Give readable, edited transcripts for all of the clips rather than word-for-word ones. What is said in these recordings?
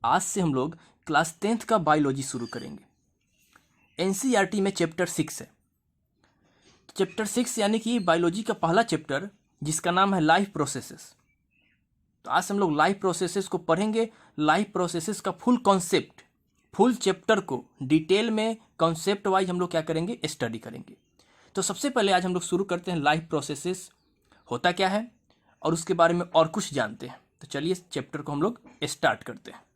आज से हम लोग क्लास 10th का बायोलॉजी शुरू करेंगे। एनसीईआरटी में चैप्टर 6 है। चैप्टर 6 यानी कि बायोलॉजी का पहला चैप्टर जिसका नाम है लाइफ प्रोसेसेस। तो आज हम लोग लाइफ प्रोसेसेस को पढ़ेंगे। लाइफ प्रोसेसेस का फुल कॉन्सेप्ट, फुल चैप्टर को डिटेल में कॉन्सेप्ट वाइज हम लोग क्या करेंगे, स्टडी करेंगे। तो सबसे पहले आज हम लोग शुरू करते हैं लाइफ प्रोसेसेस होता क्या है और उसके बारे में और कुछ जानते हैं। तो चलिए इस चैप्टर को हम लोग स्टार्ट करते हैं।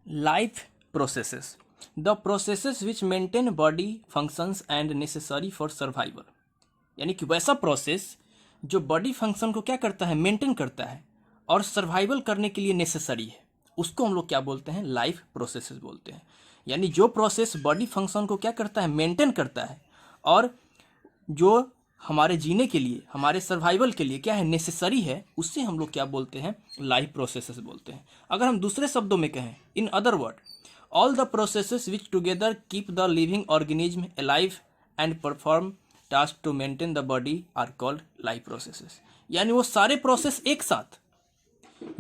Life processes, the processes which maintain body functions and necessary for survival. यानी कि वैसा प्रोसेस जो बॉडी फंक्शन को क्या करता है, मेंटेन करता है और सर्वाइवल करने के लिए नेसेसरी है, उसको हम लोग क्या बोलते हैं, लाइफ प्रोसेसेस बोलते हैं। यानी जो प्रोसेस बॉडी फंक्शन को क्या करता है, मेंटेन करता है और जो हमारे जीने के लिए, हमारे सर्वाइवल के लिए क्या है, नेसेसरी है, उससे हम लोग क्या बोलते हैं, लाइफ प्रोसेसेस बोलते हैं। अगर हम दूसरे शब्दों में कहें, in other word, all the processes which together keep the living organism alive and perform task to maintain the body are called life processes. यानी वो सारे प्रोसेस एक साथ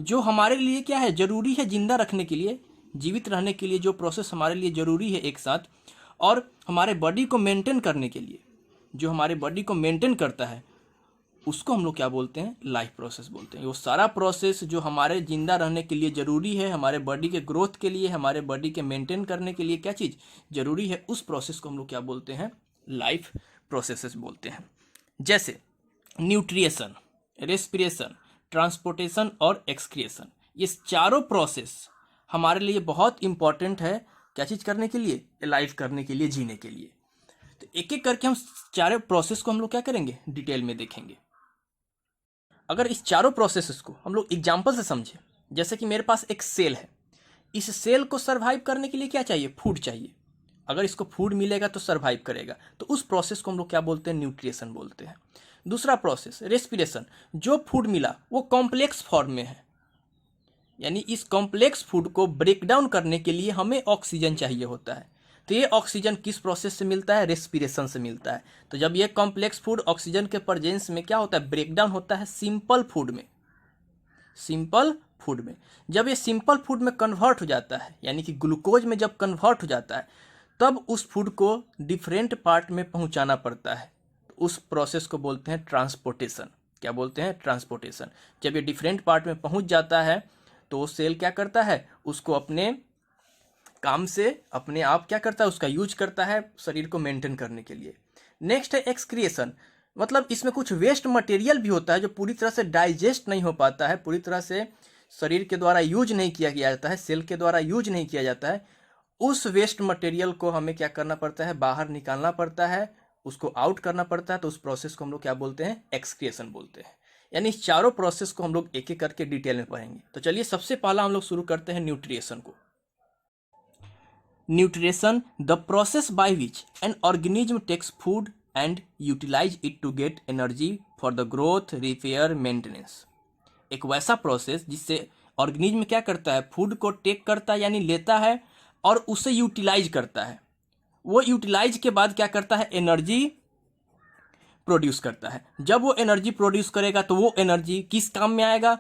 जो हमारे लिए क्या है, जरूरी है जिंदा रखने के लिए, जीवित रहने के लिए जो प्रोसेस हमारे लिए जरूरी है एक साथ, और हमारे बॉडी को मेंटेन करने के लिए जो हमारे बॉडी को मेंटेन करता है, उसको हम लोग क्या बोलते हैं, लाइफ प्रोसेस बोलते हैं। वो सारा प्रोसेस जो हमारे जिंदा रहने के लिए जरूरी है, हमारे बॉडी के ग्रोथ के लिए, हमारे बॉडी के मेंटेन करने के लिए क्या चीज़ जरूरी है, उस प्रोसेस को हम लोग क्या बोलते हैं, लाइफ प्रोसेसेस बोलते हैं। जैसे न्यूट्रिएशन, रेस्पिरेशन, ट्रांसपोर्टेशन और एक्सक्रिएशन, ये चारों प्रोसेस हमारे लिए बहुत इंपॉर्टेंट है। क्या चीज़ करने के लिए, लाइफ करने के लिए, जीने के लिए। तो एक एक करके हम चारों प्रोसेस को हम लोग क्या करेंगे, डिटेल में देखेंगे। अगर इस चारों प्रोसेसेस को हम लोग एग्जाम्पल से समझें, जैसे कि मेरे पास एक सेल है, इस सेल को सर्वाइव करने के लिए क्या चाहिए, फूड चाहिए। अगर इसको फूड मिलेगा तो सर्वाइव करेगा, तो उस प्रोसेस को हम लोग क्या बोलते हैं, न्यूट्रिएशन बोलते हैं। दूसरा प्रोसेस रेस्पिरेशन, जो फूड मिला वो कॉम्प्लेक्स फॉर्म में है, यानी इस कॉम्प्लेक्स फूड को ब्रेक डाउन करने के लिए हमें ऑक्सीजन चाहिए होता है। तो ये ऑक्सीजन किस प्रोसेस से मिलता है, रेस्पिरेशन से मिलता है। तो जब ये कॉम्प्लेक्स फूड ऑक्सीजन के प्रेजेंस में क्या होता है, ब्रेक डाउन होता है सिंपल फूड में। सिंपल फूड में जब ये सिंपल फूड में कन्वर्ट हो जाता है, यानी कि ग्लूकोज में जब कन्वर्ट हो जाता है, तब उस फूड को डिफरेंट पार्ट में पहुंचाना पड़ता है। उस प्रोसेस को बोलते हैं ट्रांसपोर्टेशन। क्या बोलते हैं, ट्रांसपोर्टेशन। जब ये डिफरेंट पार्ट में पहुंच जाता है तो सेल क्या करता है, उसको अपने काम से अपने आप क्या करता है, उसका यूज करता है शरीर को मेंटेन करने के लिए। नेक्स्ट है एक्सक्रिएशन, मतलब इसमें कुछ वेस्ट मटेरियल भी होता है जो पूरी तरह से डाइजेस्ट नहीं हो पाता है, पूरी तरह से शरीर के द्वारा यूज नहीं किया जाता है, सेल के द्वारा यूज नहीं किया जाता है। उस वेस्ट मटेरियल को हमें क्या करना पड़ता है, बाहर निकालना पड़ता है, उसको आउट करना पड़ता है। तो उस प्रोसेस को हम लोग क्या बोलते हैं, एक्सक्रिएशन बोलते हैं। यानी इस चारों प्रोसेस को हम लोग एक एक करके डिटेल में पढ़ेंगे। तो चलिए सबसे पहला हम लोग शुरू करते हैं न्यूट्रिएशन को। Nutrition, the process by which an organism takes food and utilise it to get energy for the growth, repair, maintenance. एक वैसा प्रोसेस जिससे ऑर्गेनिज्म क्या करता है, फूड को टेक करता है यानी लेता है और उसे यूटिलाइज करता है। वो यूटिलाइज के बाद क्या करता है, एनर्जी प्रोड्यूस करता है। जब वो एनर्जी प्रोड्यूस करेगा तो वो एनर्जी किस काम में आएगा,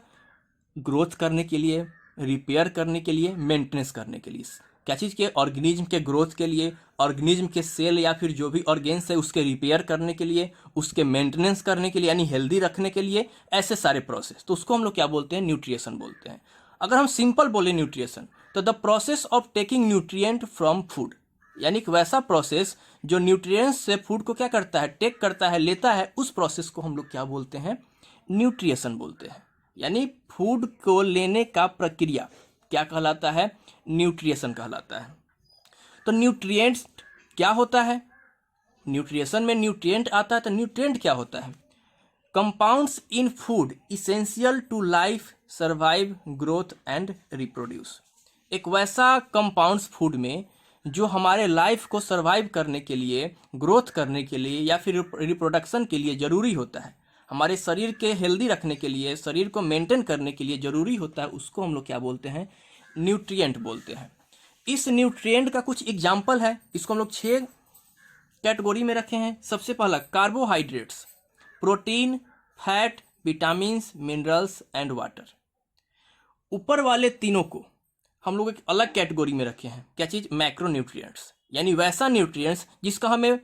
ग्रोथ करने के लिए, रिपेयर करने के लिए, मेंटेनेंस करने के लिए। क्या चीज़ के, ऑर्गेनिज्म के ग्रोथ के लिए, ऑर्गेनिज्म के सेल या फिर जो भी ऑर्गेन्स है उसके रिपेयर करने के लिए, उसके मेंटेनेंस करने के लिए, यानी हेल्दी रखने के लिए, ऐसे सारे प्रोसेस। तो उसको हम लोग क्या बोलते हैं, न्यूट्रिएशन बोलते हैं। अगर हम सिंपल बोले न्यूट्रिएशन, तो the process of taking nutrient from food, यानी कि वैसा प्रोसेस जो न्यूट्रिएंट्स से फूड को क्या करता है, टेक करता है, लेता है, उस प्रोसेस को हम लोग क्या बोलते हैं, न्यूट्रिएशन बोलते हैं। यानी फूड को लेने का प्रक्रिया क्या कहलाता है, न्यूट्रिएशन कहलाता है। तो न्यूट्रिएंट्स क्या होता है, न्यूट्रिएशन में न्यूट्रिएंट आता है। तो न्यूट्रिएंट क्या होता है, compounds in food essential to life, survive, growth and reproduce. एक वैसा कंपाउंड्स फूड में जो हमारे लाइफ को सर्वाइव करने के लिए, ग्रोथ करने के लिए या फिर रिप्रोडक्शन के लिए ज़रूरी होता है, हमारे शरीर के हेल्दी रखने के लिए, शरीर को मेंटेन करने के लिए ज़रूरी होता है, उसको हम लोग क्या बोलते हैं, न्यूट्रिएंट बोलते हैं। इस न्यूट्रिएंट का कुछ एग्जाम्पल है, इसको हम लोग 6 कैटेगरी में रखे हैं। सबसे पहला carbohydrates, protein, fat, vitamins, minerals and water. ऊपर वाले तीनों को हम लोग एक अलग कैटेगरी में रखे हैं। क्या चीज़? मैक्रोन्यूट्रिएंट्स, यानी वैसा न्यूट्रिएंट्स जिसका हमें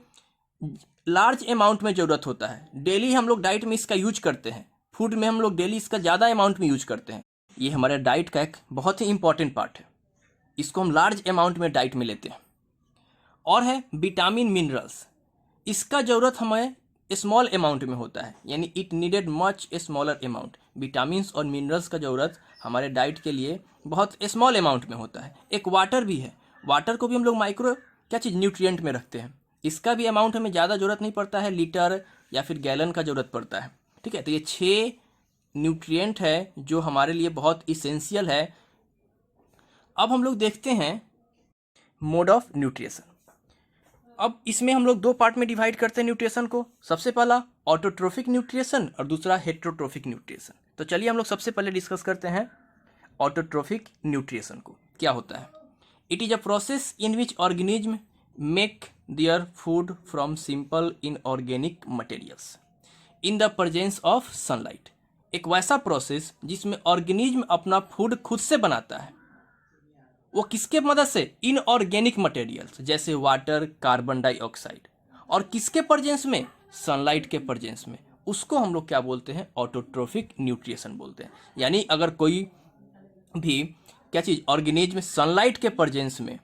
लार्ज अमाउंट में ज़रूरत होता है। डेली हम लोग डाइट में इसका यूज करते हैं, फूड में हम लोग डेली इसका ज़्यादा अमाउंट में यूज करते हैं। ये हमारे डाइट का एक बहुत ही इंपॉर्टेंट पार्ट है, इसको हम लार्ज अमाउंट में डाइट में लेते हैं। और है विटामिन मिनरल्स, इसका ज़रूरत हमें स्मॉल अमाउंट में होता है, यानी it needed much smaller amount. Vitamins और मिनरल्स का ज़रूरत हमारे डाइट के लिए बहुत स्मॉल अमाउंट में होता है। एक वाटर भी है, वाटर को भी हम लोग माइक्रो क्या चीज़ न्यूट्रिएंट में रखते हैं, इसका भी अमाउंट हमें ज़्यादा ज़रूरत नहीं पड़ता है, लीटर या फिर गैलन का ज़रूरत पड़ता है। ठीक है, तो ये 6 न्यूट्रिएंट है जो हमारे लिए बहुत इसेंशियल है। अब हम लोग देखते हैं मोड ऑफ न्यूट्रिशन। अब इसमें हम लोग 2 पार्ट में डिवाइड करते हैं न्यूट्रिशन को। सबसे पहला ऑटोट्रोफिक न्यूट्रिशन और दूसरा हेट्रोट्रोफिक न्यूट्रिशन। तो चलिए हम लोग सबसे पहले डिस्कस करते हैं ऑटोट्रोफिक न्यूट्रिशन को। क्या होता है? It is a process in which organism make their food from simple inorganic materials in the presence of sunlight. एक वैसा प्रोसेस जिसमें ऑर्गेनिज्म अपना फूड खुद से बनाता है। वो किसके मदद से? इनऑर्गेनिक मटेरियल्स जैसे वाटर, कार्बन डाइऑक्साइड, और किसके प्रेजेंस में? सनलाइट के प्रेजेंस में। उसको हम लोग क्या बोलते हैं? ऑटोट्रोफिक न्यूट्रिशन बोलते हैं। यानी अगर कोई भी क्या चीज़ ऑर्गेनिज्म सनलाइट के प्रेजेंस में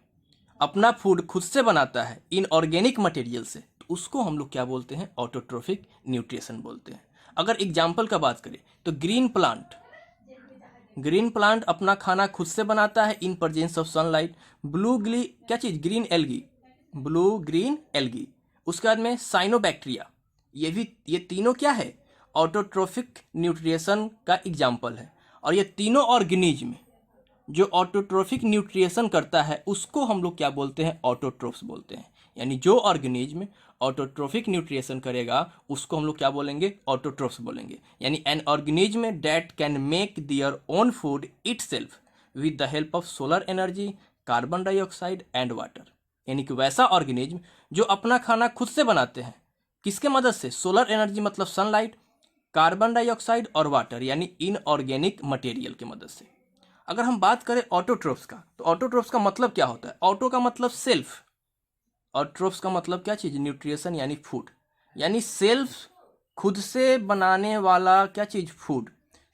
अपना फूड खुद से बनाता है इनऑर्गेनिक मटेरियल से, तो उसको हम लोग क्या बोलते हैं? ऑटोट्रोफिक न्यूट्रिशन बोलते हैं। अगर एग्जाम्पल का बात करें तो ग्रीन प्लांट अपना खाना खुद से बनाता है इन प्रेजेंस ऑफ सनलाइट। क्या चीज़? Green algae. उसके बाद में साइनोबैक्टीरिया, ये तीनों क्या है? ऑटोट्रोफिक न्यूट्रिशन का एग्जाम्पल है। और ये तीनों ऑर्गेनिज्म जो ऑटोट्रोफिक न्यूट्रिशन करता है उसको हम लोग क्या बोलते हैं? ऑटोट्रोफ्स बोलते हैं। यानी जो ऑर्गेनिज्म ऑटोट्रोफिक न्यूट्रिशन करेगा उसको हम लोग क्या बोलेंगे? ऑटोट्रोफ्स बोलेंगे। यानी an organism that can make their own food itself with the help of solar energy, carbon dioxide and water. यानी कि वैसा ऑर्गेनिज्म जो अपना खाना खुद से बनाते हैं, किसके मदद से? सोलर एनर्जी मतलब सनलाइट, कार्बन डाइऑक्साइड और वाटर, यानी इनऑर्गेनिक मटेरियल की मदद से। अगर हम बात करें ऑटोट्रोफ्स का, तो ऑटोट्रोफ्स का मतलब क्या होता है? ऑटो का मतलब सेल्फ, और ट्रोफ्स का मतलब क्या चीज़? न्यूट्रिशन यानी फूड। यानी सेल्फ, खुद से बनाने वाला क्या चीज़? फूड,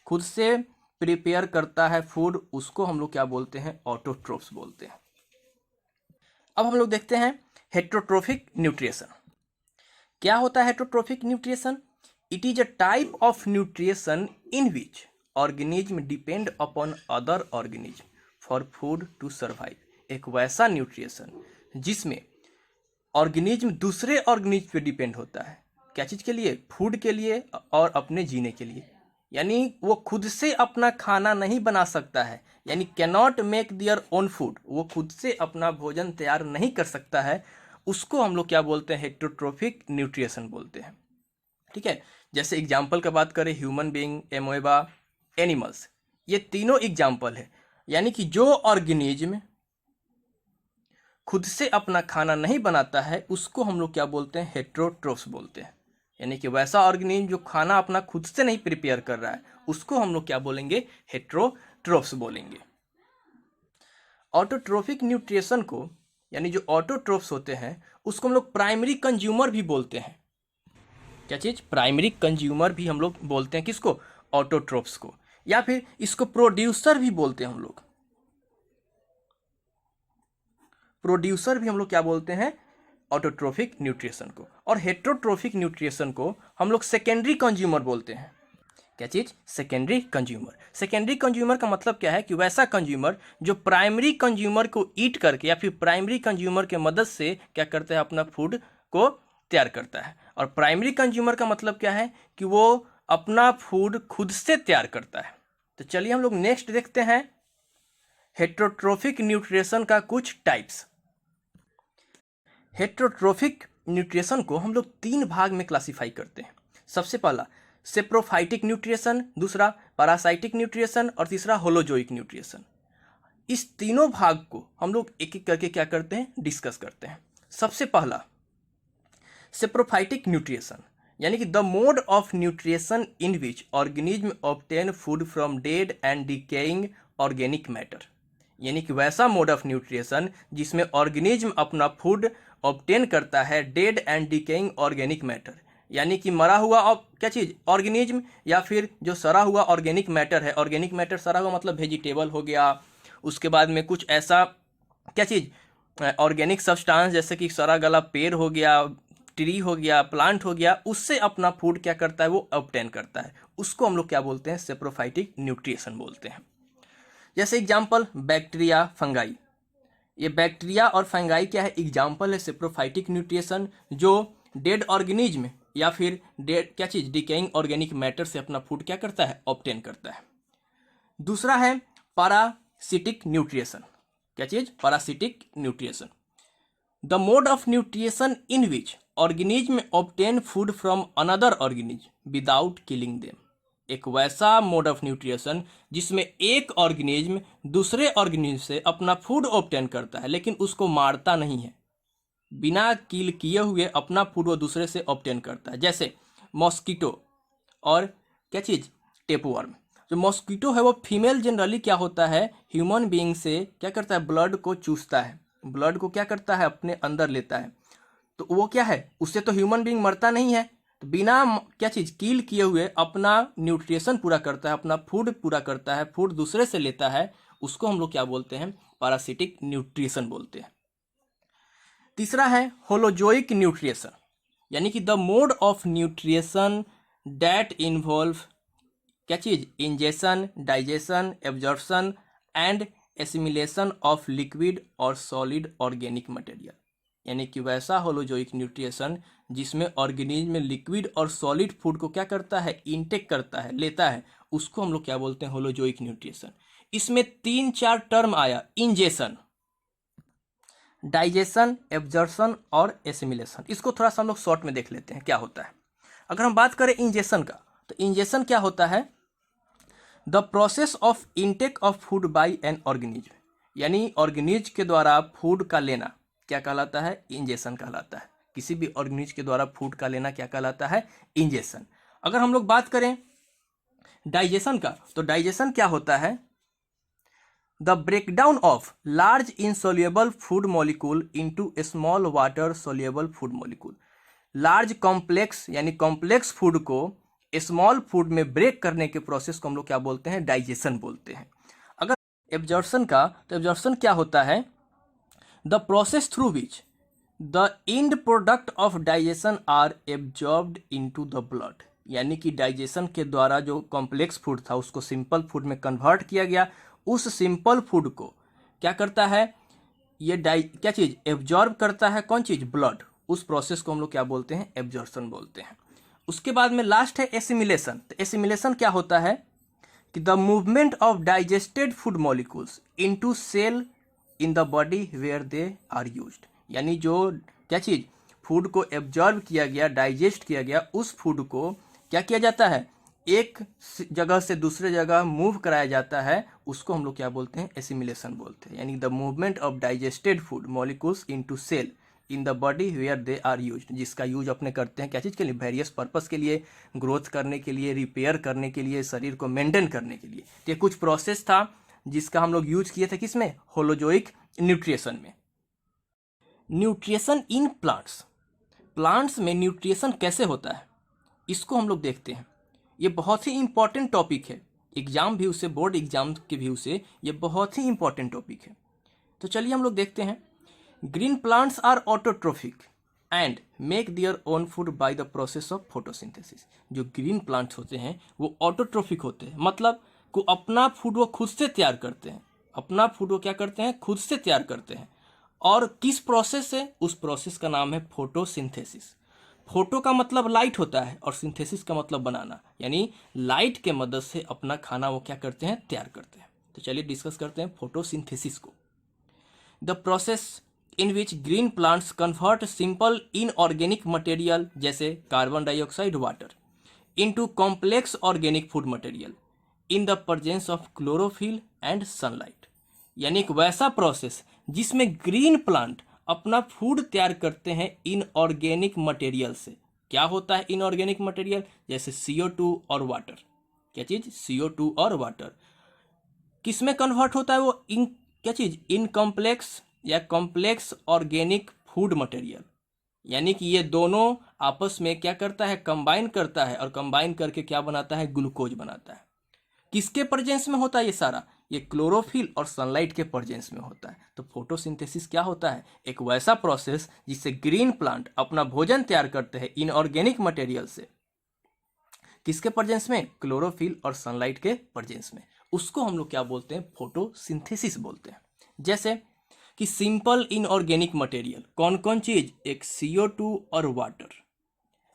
खुद से प्रिपेयर करता है फूड, उसको हम लोग क्या बोलते हैं? ऑटोट्रोफ्स बोलते हैं। अब हम लोग देखते हैं हेट्रोट्रोफिक न्यूट्रिशन। क्या होता है heterotrophic nutrition? It is a type of nutrition in which organism depend upon other organism for food to survive. एक वैसा न्यूट्रिशन जिसमें ऑर्गेनिज्म दूसरे ऑर्गेनिज्म पे डिपेंड होता है। क्या चीज़ के लिए? फूड के लिए और अपने जीने के लिए। यानी वो खुद से अपना खाना नहीं बना सकता है, यानी cannot make their own food, वो खुद से अपना भोजन तैयार नहीं कर सकता है, उसको हम लोग क्या बोलते हैं? हेट्रोट्रोफिक न्यूट्रिशन बोलते हैं। ठीक है, जैसे एग्जाम्पल का बात करें, ह्यूमन बीइंग, एमोएबा, एनिमल्स, ये तीनों एग्जाम्पल है। यानी कि जो ऑर्गेनिज्म खुद से अपना खाना नहीं बनाता है उसको हम लोग क्या बोलते हैं? हेट्रोट्रोफ्स बोलते हैं। यानी कि वैसा ऑर्गेनिज्म जो खाना अपना खुद से नहीं प्रिपेयर कर रहा है उसको हम लोग क्या बोलेंगे? हेट्रोट्रोफ्स बोलेंगे। ऑटोट्रोफिक न्यूट्रिशन को, यानी जो ऑटोट्रोफ्स होते हैं उसको हम लोग प्राइमरी कंज्यूमर भी बोलते हैं। क्या चीज़? प्राइमरी कंज्यूमर भी हम लोग बोलते हैं। किसको? ऑटोट्रोफ्स को। या फिर इसको प्रोड्यूसर भी बोलते हैं हम लोग। प्रोड्यूसर भी हम लोग क्या बोलते हैं? ऑटोट्रोफिक न्यूट्रिशन को। और हेट्रोट्रोफिक न्यूट्रिशन को हम लोग सेकेंडरी कंज्यूमर बोलते हैं। क्या चीज़? Secondary consumer. सेकेंडरी कंज्यूमर का मतलब क्या है? कि वैसा कंज्यूमर जो प्राइमरी कंज्यूमर को ईट करके या फिर प्राइमरी कंज्यूमर के मदद से क्या करता है? अपना फूड को तैयार करता है। और प्राइमरी कंज्यूमर का मतलब क्या है? कि वो अपना फूड खुद से तैयार करता है। तो चलिए हम लोग नेक्स्ट देखते हैं हेट्रोट्रोफिक न्यूट्रिशन का कुछ टाइप्स। हेट्रोट्रोफिक न्यूट्रिशन को हम लोग 3 भाग में क्लासिफाई करते हैं। सबसे पहला सेप्रोफाइटिक न्यूट्रिशन, दूसरा पैरासाइटिक न्यूट्रिशन और तीसरा होलोजोइक न्यूट्रिशन। इस तीनों भाग को हम लोग एक एक करके क्या करते हैं? डिस्कस करते हैं। सबसे पहला सेप्रोफाइटिक न्यूट्रिशन, यानी कि the mode of nutrition in which organism obtain food from dead and decaying organic matter, यानी कि वैसा मोड ऑफ न्यूट्रिशन जिसमें ऑर्गेनिज्म अपना फूड ऑब्टेन करता है dead and decaying organic matter, यानी कि मरा हुआ क्या चीज़ ऑर्गेनिज्म या फिर जो सड़ा हुआ ऑर्गेनिक मैटर है। ऑर्गेनिक मैटर सड़ा हुआ मतलब वेजिटेबल हो गया, उसके बाद में कुछ ऐसा क्या चीज़ ऑर्गेनिक सब्सटेंस जैसे कि सड़ा गला पेड़ हो गया, ट्री हो गया, प्लांट हो गया, उससे अपना फूड क्या करता है वो ऑब्टेन करता है। उसको हम लोग क्या बोलते हैं सेप्रोफाइटिक न्यूट्रिशन बोलते हैं। जैसे एग्जाम्पल बैक्टीरिया, फंगाई। ये बैक्टीरिया और फंगाई क्या है एग्जाम्पल है सेप्रोफाइटिक न्यूट्रिशन, जो डेड ऑर्गेनिज्म या फिर डेड क्या चीज़ डिकेइंग ऑर्गेनिक मैटर से अपना फूड क्या करता है ऑब्टेन करता है। दूसरा है पैरासिटिक न्यूट्रिशन। क्या चीज़ parasitic nutrition, the mode of nutrition in which organism obtain food from another organism without killing them. एक वैसा मोड ऑफ न्यूट्रिशन जिसमें एक ऑर्गेनिज्म दूसरे ऑर्गेनिज्म से अपना फूड ऑब्टेन करता है लेकिन उसको मारता नहीं है, बिना किल किए हुए अपना फूड वो दूसरे से ऑब्टेन करता है। जैसे मॉस्किटो और क्या चीज़ टेपवर्म। जो मॉस्किटो है वो फीमेल जनरली क्या होता है ह्यूमन बीइंग से क्या करता है ब्लड को चूसता है, ब्लड को क्या करता है अपने अंदर लेता है। तो वो क्या है उससे तो ह्यूमन बीइंग मरता नहीं है, तो बिना क्या चीज़ किल किए हुए अपना न्यूट्रिशन पूरा करता है, अपना फूड पूरा करता है, फूड दूसरे से लेता है, उसको हम लोग क्या बोलते हैं पैरासिटिक न्यूट्रिशन बोलते हैं। तीसरा है होलोजोइक न्यूट्रिशन, यानी कि the mode of nutrition that involve क्या चीज़ ingestion, digestion, absorption and assimilation of liquid और सॉलिड ऑर्गेनिक मटेरियल, यानी कि वैसा होलोजोइक न्यूट्रिशन जिसमें ऑर्गेनिज्म में लिक्विड और सॉलिड फूड को क्या करता है इनटेक करता है, लेता है, उसको हम लोग क्या बोलते हैं होलोजोइक न्यूट्रिशन। इसमें 3-4 टर्म आया, इंजेशन, डाइजेशन, एब्जॉर्प्शन और एसिमिलेशन। इसको थोड़ा सा हम लोग शॉर्ट में देख लेते हैं क्या होता है। अगर हम बात करें इंजेशन का, तो इंजेशन क्या होता है the process of intake of food by an organism, यानी ऑर्गेनिज्म के द्वारा फूड का लेना क्या कहलाता है इंजेशन कहलाता है। किसी भी ऑर्गेनिज्म के द्वारा फूड का लेना क्या कहलाता है इंजेशन। अगर हम लोग बात करें डाइजेशन का, तो डाइजेशन क्या होता है the breakdown of large insoluble food molecule into small water soluble food molecule. Large complex यानी कॉम्प्लेक्स फूड को स्मॉल फूड में ब्रेक करने के प्रोसेस को हम लोग क्या बोलते हैं डाइजेशन बोलते हैं। अगर एब्जॉर्प्शन का, तो एब्जॉर्प्शन क्या होता है the process through which the end product of digestion are absorbed into the blood, यानी कि डाइजेशन के द्वारा जो कॉम्प्लेक्स फूड था उसको सिंपल फूड में कन्वर्ट किया गया, उस सिंपल फूड को क्या करता है ये क्या चीज़ एब्जॉर्ब करता है, कौन चीज़ ब्लड, उस प्रोसेस को हम लोग क्या बोलते हैं एब्जॉर्प्शन बोलते हैं। उसके बाद में लास्ट है एसिमिलेशन। तो एसिमिलेशन क्या होता है कि the movement of digested food molecules into cell in the body where they are used, यानी जो क्या चीज़ फूड को एब्जॉर्ब किया गया, डाइजेस्ट किया गया, उस फूड को क्या किया जाता है एक जगह से दूसरे जगह मूव कराया जाता है, उसको हम लोग क्या बोलते हैं एसिमिलेशन बोलते हैं। यानी the movement of digested food molecules into cell in the body where they are used, जिसका यूज अपने करते हैं क्या चीज़ के लिए वेरियस पर्पस के लिए, ग्रोथ करने के लिए, रिपेयर करने के लिए, शरीर को मेंटेन करने के लिए। तो ये कुछ प्रोसेस था जिसका हम लोग यूज किए थे किसमें होलोजोइक न्यूट्रिशन में। न्यूट्रिशन इन प्लांट्स, प्लांट्स में न्यूट्रिशन कैसे होता है इसको हम लोग देखते हैं। ये बहुत ही इंपॉर्टेंट टॉपिक है, एग्जाम व्यू से, बोर्ड एग्जाम के व्यू से ये बहुत ही इंपॉर्टेंट टॉपिक है। तो चलिए हम लोग देखते हैं। Green plants are autotrophic and make their own food by the process of photosynthesis. जो ग्रीन प्लांट्स होते हैं वो ऑटोट्रोफिक होते हैं, मतलब को अपना फूड वो खुद से तैयार करते हैं, अपना फूड वो क्या करते हैं खुद से तैयार करते हैं। और किस प्रोसेस से, उस प्रोसेस का नाम है फोटोसिंथेसिस। फोटो का मतलब लाइट होता है और सिंथेसिस का मतलब बनाना, यानी लाइट के मदद से अपना खाना वो क्या करते हैं तैयार करते हैं। तो चलिए डिस्कस करते हैं फोटोसिंथेसिस को। The process in which green plants convert simple inorganic material जैसे carbon dioxide, water into complex organic food material in the presence of chlorophyll and sunlight, यानी एक वैसा प्रोसेस जिसमें ग्रीन प्लांट अपना फूड तैयार करते हैं इनऑर्गेनिक मटेरियल से। क्या होता है इनऑर्गेनिक मटेरियल, जैसे CO2 और वाटर। क्या चीज़ CO2 और वाटर किस में कन्वर्ट होता है वो? इन क्या चीज़? इनकॉम्प्लेक्स या कॉम्प्लेक्स ऑर्गेनिक फूड मटेरियल, यानी कि ये दोनों आपस में क्या करता है? कंबाइन करता है, और कंबाइन करके क्या बनाता है? ग्लूकोज बनाता है। किसके प्रेजेंस में होता है ये सारा? ये क्लोरोफिल और सनलाइट के प्रेजेंस में होता है। तो फोटोसिंथेसिस क्या होता है? एक वैसा प्रोसेस जिससे ग्रीन प्लांट अपना भोजन तैयार करते हैं इनऑर्गेनिक मटेरियल से। किसके प्रेजेंस में? क्लोरोफिल और सनलाइट के प्रेजेंस में। उसको हम लोग क्या बोलते हैं? फोटोसिंथेसिस बोलते हैं। जैसे कि सिंपल इनऑर्गेनिक मटेरियल कौन कौन चीज? एक CO2 और वाटर,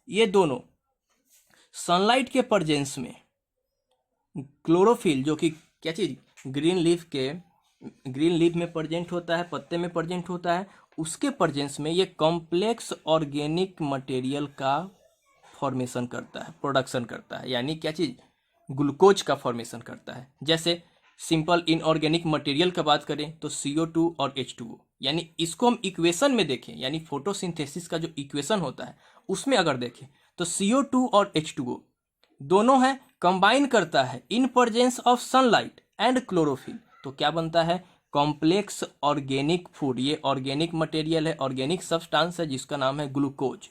ये दोनों सनलाइट के प्रेजेंस में क्लोरोफिल, जो कि क्या चीज? ग्रीन लीफ में प्रेजेंट होता है, पत्ते में प्रेजेंट होता है, उसके प्रेजेंस में ये कॉम्प्लेक्स ऑर्गेनिक मटेरियल का फॉर्मेशन करता है, प्रोडक्शन करता है, यानी क्या चीज? ग्लूकोज का फॉर्मेशन करता है। जैसे सिंपल इनऑर्गेनिक मटेरियल का बात करें तो CO2 और H2O, यानी इसको हम इक्वेशन में देखें, यानी फोटोसिंथेसिस का जो इक्वेशन होता है उसमें अगर देखें तो CO2 और H2O दोनों है, कंबाइन करता है in presence of sunlight and chlorophyll, तो क्या बनता है? Complex organic food. ये ऑर्गेनिक मटेरियल है, ऑर्गेनिक सब्सटेंस है, जिसका नाम है ग्लूकोज।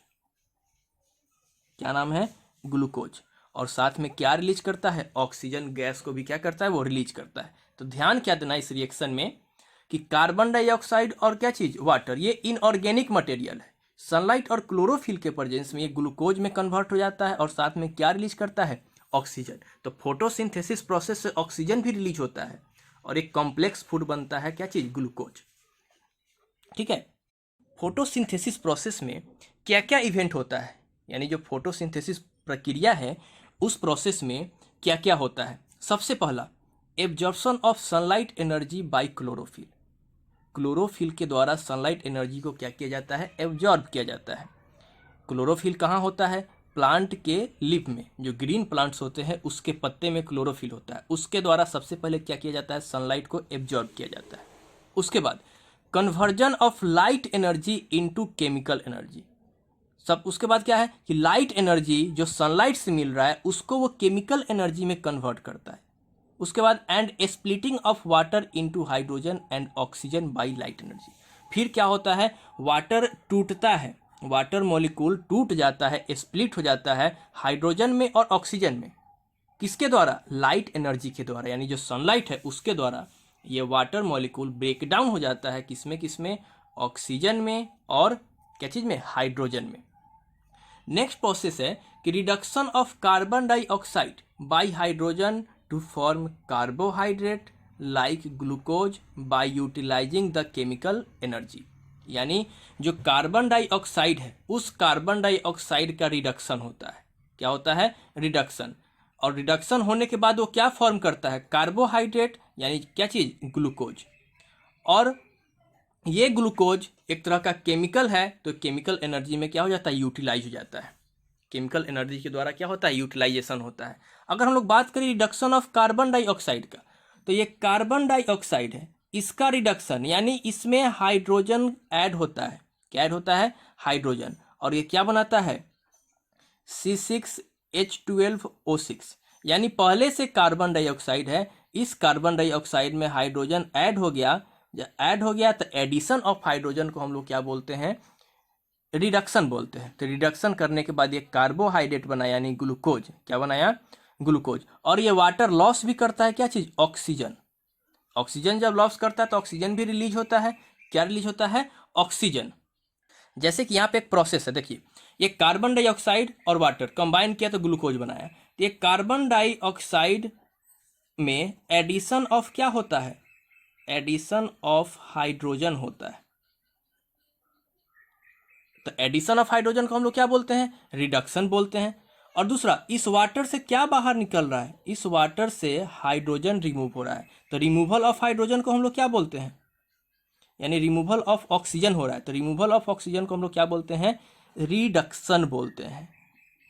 क्या नाम है? ग्लूकोज। और साथ में क्या रिलीज करता है? ऑक्सीजन गैस को भी क्या करता है? वो रिलीज करता है। तो ध्यान क्या देना इस रिएक्शन में कि कार्बन डाइऑक्साइड और क्या चीज? वाटर, ये इनऑर्गेनिक मटेरियल है। सनलाइट और क्लोरोफिल के प्रेजेंस में ये ग्लूकोज में कन्वर्ट हो जाता है, और साथ में क्या रिलीज करता है? ऑक्सीजन। तो फोटोसिंथेसिस प्रोसेस से ऑक्सीजन भी रिलीज होता है, और एक कॉम्प्लेक्स फूड बनता है, क्या चीज? ग्लूकोज। ठीक है। फोटोसिंथेसिस प्रोसेस में क्या क्या इवेंट होता है, यानी जो फोटोसिंथेसिस प्रक्रिया है उस प्रोसेस में क्या क्या होता है? सबसे पहला, absorption of sunlight energy by chlorophyll. Chlorophyll के द्वारा सनलाइट एनर्जी को क्या किया जाता है? एब्जॉर्ब किया जाता है। क्लोरोफिल कहाँ होता है? प्लांट के लीफ में, जो ग्रीन प्लांट्स होते हैं उसके पत्ते में क्लोरोफिल होता है, उसके द्वारा सबसे पहले क्या किया जाता है? सनलाइट को एब्जॉर्ब किया जाता है। उसके बाद conversion of light energy into chemical energy. सब उसके बाद क्या है कि लाइट एनर्जी जो सनलाइट से मिल रहा है उसको वो केमिकल एनर्जी में कन्वर्ट करता है। उसके बाद and splitting of water into hydrogen and oxygen by light energy. फिर क्या होता है? वाटर टूटता है, वाटर मॉलिक्यूल टूट जाता है, स्प्लिट हो जाता है हाइड्रोजन में और ऑक्सीजन में। किसके द्वारा? लाइट एनर्जी के द्वारा, यानी जो सनलाइट है उसके द्वारा ये वाटर मॉलिक्यूल ब्रेक डाउन हो जाता है। किसमें किसमें? ऑक्सीजन में और क्या चीज में? हाइड्रोजन में। नेक्स्ट प्रोसेस है कि reduction of carbon dioxide by hydrogen to form carbohydrate like glucose by utilising the chemical energy. यानी जो कार्बन डाइऑक्साइड है उस कार्बन डाइऑक्साइड का रिडक्शन होता है। क्या होता है? रिडक्शन। और रिडक्शन होने के बाद वो क्या फॉर्म करता है? कार्बोहाइड्रेट, यानी क्या चीज? ग्लूकोज। और ये ग्लूकोज एक तरह का केमिकल है, तो केमिकल एनर्जी में क्या हो जाता है? यूटिलाइज हो जाता है। केमिकल एनर्जी के द्वारा क्या होता है? यूटिलाइजेशन होता है। अगर हम लोग बात करें रिडक्शन ऑफ कार्बन डाइऑक्साइड का, तो ये कार्बन डाइऑक्साइड है, इसका रिडक्शन, यानी इसमें हाइड्रोजन ऐड होता है। क्या ऐड होता है? हाइड्रोजन। और ये क्या बनाता है? C6H12O6, यानी पहले से कार्बन डाइऑक्साइड है, इस कार्बन डाइऑक्साइड में हाइड्रोजन ऐड हो गया। जब ऐड हो गया तो एडिशन ऑफ हाइड्रोजन को हम लोग क्या बोलते हैं? रिडक्शन बोलते हैं। तो रिडक्शन करने के बाद ये कार्बोहाइड्रेट बना, यानी ग्लूकोज। क्या बनाया? ग्लूकोज। और ये वाटर लॉस भी करता है, क्या चीज? ऑक्सीजन। ऑक्सीजन जब लॉस करता है तो ऑक्सीजन भी रिलीज होता है। क्या रिलीज होता है? ऑक्सीजन। जैसे कि यहाँ पे एक प्रोसेस है, देखिए, ये कार्बन डाइऑक्साइड और वाटर कंबाइन किया तो ग्लूकोज बनाया। तो ये कार्बन डाइऑक्साइड में एडिशन ऑफ क्या होता है? एडिशन ऑफ हाइड्रोजन होता है। तो एडिशन ऑफ हाइड्रोजन को हम लोग क्या बोलते हैं? रिडक्शन बोलते हैं। और दूसरा, इस वाटर से क्या बाहर निकल रहा है? इस वाटर से हाइड्रोजन रिमूव हो रहा है, तो रिमूवल ऑफ हाइड्रोजन को हम लोग क्या बोलते हैं? यानी रिमूवल ऑफ ऑक्सीजन हो रहा है, तो रिमूवल ऑफ ऑक्सीजन को हम लोग क्या बोलते हैं? रिडक्शन बोलते हैं।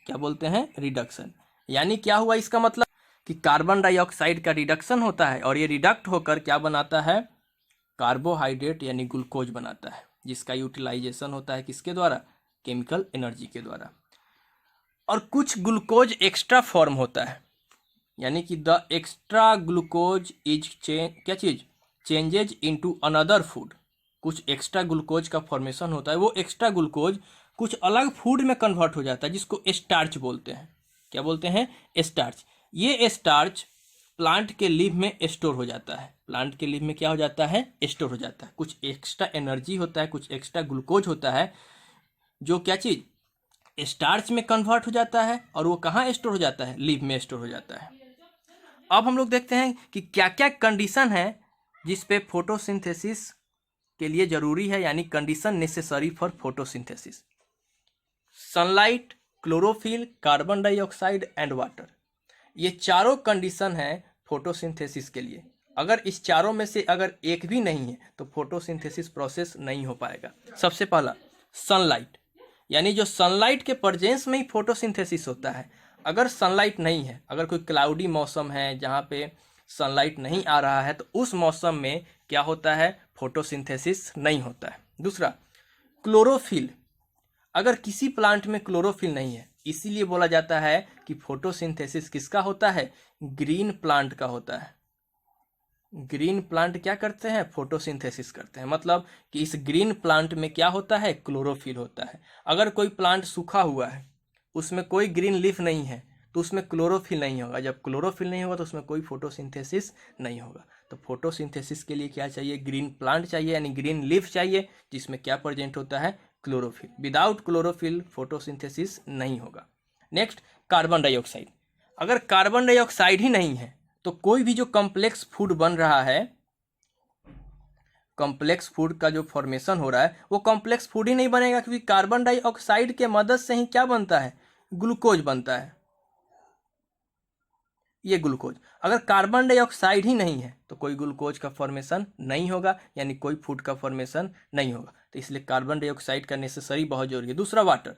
क्या बोलते हैं? रिडक्शन। यानी क्या हुआ इसका मतलब कि कार्बन डाइऑक्साइड का रिडक्शन होता है, और ये रिडक्ट होकर क्या बनाता है? कार्बोहाइड्रेट यानी ग्लूकोज बनाता है, जिसका यूटिलाइजेशन होता है किसके द्वारा? केमिकल एनर्जी के द्वारा। और कुछ ग्लूकोज एक्स्ट्रा फॉर्म होता है, यानी कि द एक्स्ट्रा ग्लूकोज इज क्या चीज चेंजेज इनटू अनदर फूड। कुछ एक्स्ट्रा ग्लूकोज का फॉर्मेशन होता है, वो एक्स्ट्रा ग्लूकोज कुछ अलग फूड में कन्वर्ट हो जाता है जिसको स्टार्च बोलते हैं। क्या बोलते हैं? स्टार्च। ये स्टार्च प्लांट के लीव में स्टोर हो जाता है। प्लांट के लीव में क्या हो जाता है? स्टोर हो जाता है। कुछ एक्स्ट्रा एनर्जी होता है, कुछ एक्स्ट्रा ग्लूकोज होता है जो क्या चीज स्टार्च में कन्वर्ट हो जाता है, और वो कहाँ स्टोर हो जाता है? लीव में स्टोर हो जाता है। अब हम लोग देखते हैं कि क्या क्या कंडीशन है जिस पे फोटोसिंथेसिस के लिए जरूरी है, यानी condition necessary for photosynthesis. Sunlight, chlorophyll, carbon dioxide and water. ये चारों कंडीशन है फोटोसिंथेसिस के लिए। अगर इस चारों में से अगर एक भी नहीं है तो फोटोसिंथेसिस प्रोसेस नहीं हो पाएगा। सबसे पहला सनलाइट, यानी जो सनलाइट के प्रेजेंस में ही फोटोसिंथेसिस होता है। अगर सनलाइट नहीं है, अगर कोई क्लाउडी मौसम है जहाँ पे सनलाइट नहीं आ रहा है, तो उस मौसम में क्या होता है? फोटोसिंथेसिस नहीं होता है। दूसरा क्लोरोफिल, अगर किसी प्लांट में क्लोरोफिल नहीं है, इसीलिए बोला जाता है कि फोटोसिंथेसिस किसका होता है? ग्रीन प्लांट का होता है। ग्रीन प्लांट क्या करते हैं? फोटोसिंथेसिस करते हैं। मतलब कि इस ग्रीन प्लांट में क्या होता है? क्लोरोफिल होता है। अगर कोई प्लांट सूखा हुआ है, उसमें कोई ग्रीन लीफ नहीं है, तो उसमें क्लोरोफिल नहीं होगा। जब क्लोरोफिल नहीं होगा तो उसमें कोई फोटोसिंथेसिस नहीं होगा। तो फोटोसिंथेसिस के लिए क्या चाहिए? ग्रीन प्लांट चाहिए, यानी ग्रीन लीफ चाहिए, जिसमें क्या प्रेजेंट होता है? क्लोरोफिल। विदाउट क्लोरोफिल फोटोसिंथेसिस नहीं होगा। Next carbon dioxide. अगर कार्बन डाइऑक्साइड ही नहीं है तो कोई भी जो कॉम्प्लेक्स फूड बन रहा है, कॉम्प्लेक्स फूड का जो फॉर्मेशन हो रहा है, वो कॉम्प्लेक्स फूड ही नहीं बनेगा, क्योंकि कार्बन डाइऑक्साइड के मदद से ही क्या बनता है? ग्लूकोज बनता है। ये ग्लूकोज, अगर कार्बन डाइऑक्साइड ही नहीं है तो कोई ग्लूकोज का फॉर्मेशन नहीं होगा, यानी कोई फूड का फॉर्मेशन नहीं होगा। तो इसलिए कार्बन डाइऑक्साइड का नेसेसरी बहुत जरूरी है। दूसरा वाटर,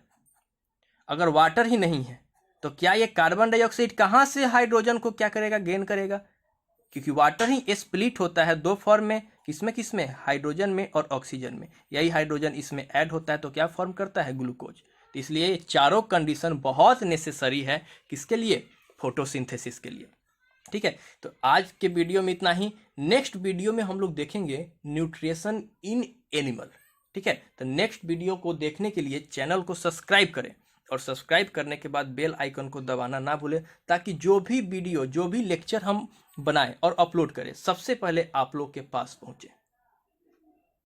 अगर वाटर ही नहीं है तो क्या ये कार्बन डाइऑक्साइड कहाँ से हाइड्रोजन को क्या करेगा? गेन करेगा, क्योंकि वाटर ही स्प्लिट होता है दो फॉर्म में। किसमें? हाइड्रोजन में और ऑक्सीजन में। यही हाइड्रोजन इसमें ऐड होता है तो क्या फॉर्म करता है? ग्लूकोज। तो इसलिए ये चारों कंडीशन बहुत नेसेसरी है किसके लिए? फोटोसिंथेसिस के लिए। ठीक है, तो आज के वीडियो में इतना ही। नेक्स्ट वीडियो में हम लोग देखेंगे न्यूट्रिशन इन एनिमल। ठीक है, तो नेक्स्ट वीडियो को देखने के लिए चैनल को सब्सक्राइब करें, और सब्सक्राइब करने के बाद बेल आइकन को दबाना ना भूलें, ताकि जो भी वीडियो, जो भी लेक्चर हम बनाएं और अपलोड करें, सबसे पहले आप लोग के पास पहुंचे।